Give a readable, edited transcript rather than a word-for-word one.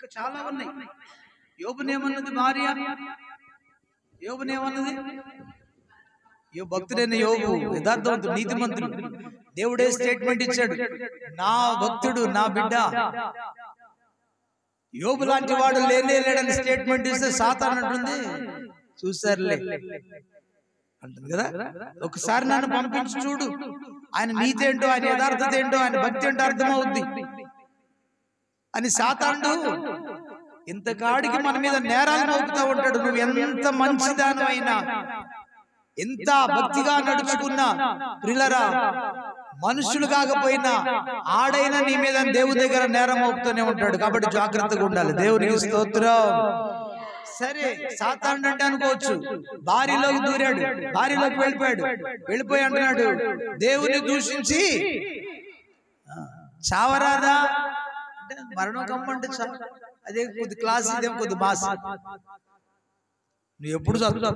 ఇంకా చాలా ఉన్నాయి. యోబునేమన్నది భార్య, యోబునేమన్నది, భక్తుడైన యోబు యథార్థవంతుడు, నీతిమంతుడు. దేవుడే స్టేట్మెంట్ ఇచ్చాడు, నా భక్తుడు, నా బిడ్డ. యోబు లాంటి వాడు లేడని స్టేట్మెంట్ ఇస్తే సాతాను అంటుంది, చూసారులే అంటుంది కదా. ఒకసారి నన్ను పంపించి చూడు, ఆయన నీతి ఏంటో, ఆయన యథార్థత ఏంటో, ఆయన భక్తి ఏంటో అర్థమవుద్ది అని సాతానుడు ఇంతకాడికి మన మీద నేరాలు మోపుతూ ఉంటాడు. నువ్వు ఎంత మంచిదాను అయినా, ఎంత భక్తిగా నడుచుకున్నా, ప్రియులరా, మనుషులు కాకపోయినా ఆడైనా నీ మీద దేవుని దగ్గర నేరం మోపుతూనే ఉంటాడు. కాబట్టి జాగ్రత్తగా ఉండాలి. దేవునికి స్తోత్రం. సరే, సాతానుడు అంటే అనుకోవచ్చు, భార్యలోకి దూరాడు, భార్యలోకి వెళ్ళిపోయి అంటున్నాడు, దేవుని దూషించి చావరాదా అంటే మరణం కమ్మంటే అదే కొద్ది క్లాస్, ఇదేం కొద్ది మాస్. నువ్వు ఎప్పుడు చదువు